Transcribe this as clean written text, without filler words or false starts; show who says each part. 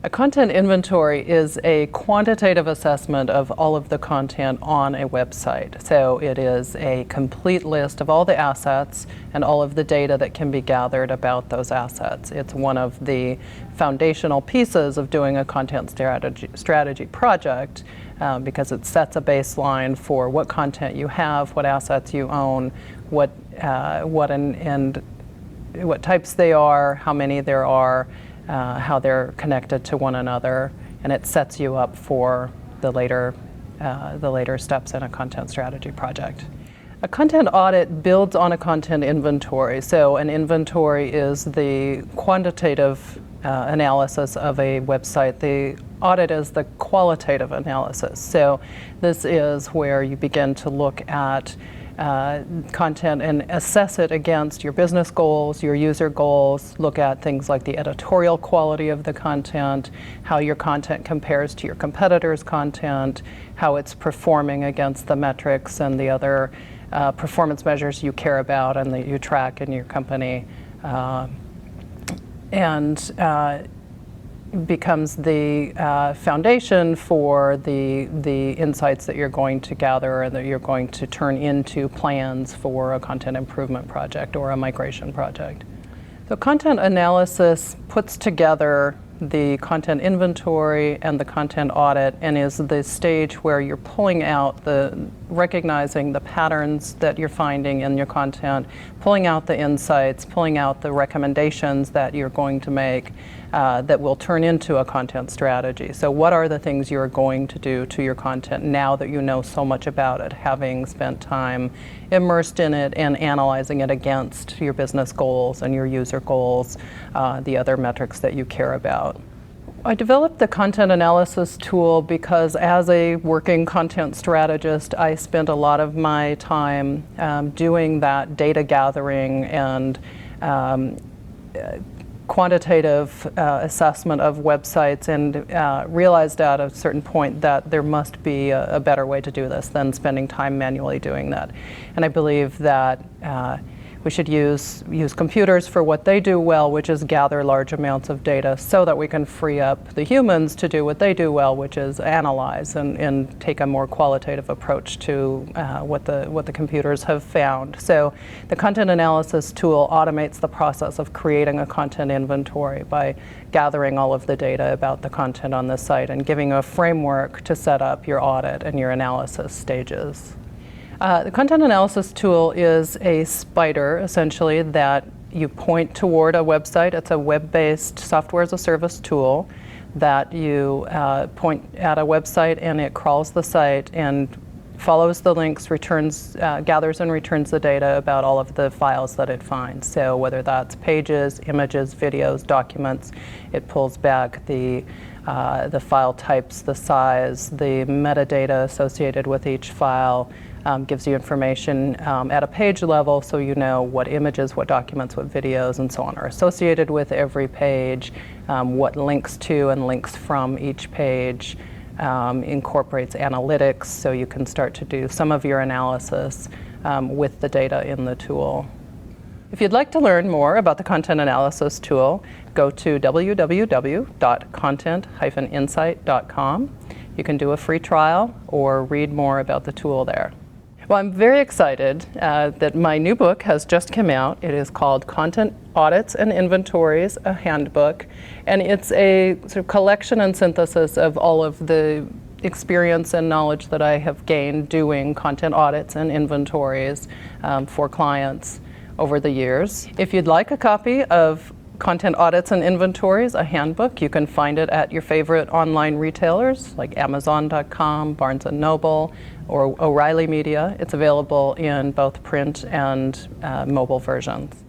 Speaker 1: A content inventory is a quantitative assessment of all of the content on a website. So it is a complete list of all the assets and all of the data that can be gathered about those assets. It's one of the foundational pieces of doing a content strategy project because it sets a baseline for what content you have, what assets you own, what types they are, how many there are, how they're connected to one another, and it sets you up for the later steps in a content strategy project. A content audit builds on a content inventory. So an inventory is the quantitative analysis of a website. The audit is the qualitative analysis. So this is where you begin to look at content and assess it against your business goals, your user goals, look at things like the editorial quality of the content, how your content compares to your competitors' content, how it's performing against the metrics and the other performance measures you care about and that you track in your company, and becomes the foundation for the insights that you're going to gather and that you're going to turn into plans for a content improvement project or a migration project. So content analysis puts together the content inventory and the content audit and is the stage where you're pulling out recognizing the patterns that you're finding in your content, pulling out the insights, pulling out the recommendations that you're going to make that will turn into a content strategy. So what are the things you're going to do to your content now that you know so much about it, having spent time immersed in it and analyzing it against your business goals and your user goals, the other metrics that you care about. I developed the content analysis tool because as a working content strategist, I spent a lot of my time doing that data gathering and quantitative assessment of websites, and realized at a certain point that there must be a better way to do this than spending time manually doing that. And I believe that we should use computers for what they do well, which is gather large amounts of data so that we can free up the humans to do what they do well, which is analyze and take a more qualitative approach to what the computers have found. So the content analysis tool automates the process of creating a content inventory by gathering all of the data about the content on the site and giving a framework to set up your audit and your analysis stages. The content analysis tool is a spider, essentially, that you point toward a website. It's a web-based software as a service tool that you point at a website and it crawls the site and follows the links, gathers and returns the data about all of the files that it finds. So whether that's pages, images, videos, documents, it pulls back the file types, the size, the metadata associated with each file, gives you information at a page level so you know what images, what documents, what videos, and so on are associated with every page, what links to and links from each page, incorporates analytics so you can start to do some of your analysis with the data in the tool. If you'd like to learn more about the content analysis tool, go to www.content-insight.com. You can do a free trial or read more about the tool there. Well, I'm very excited that my new book has just come out. It is called Content Audits and Inventories, a Handbook, and it's a sort of collection and synthesis of all of the experience and knowledge that I have gained doing content audits and inventories for clients over the years. If you'd like a copy of Content Audits and Inventories, a handbook, you can find it at your favorite online retailers like Amazon.com, Barnes & Noble, or O'Reilly Media. It's available in both print and mobile versions.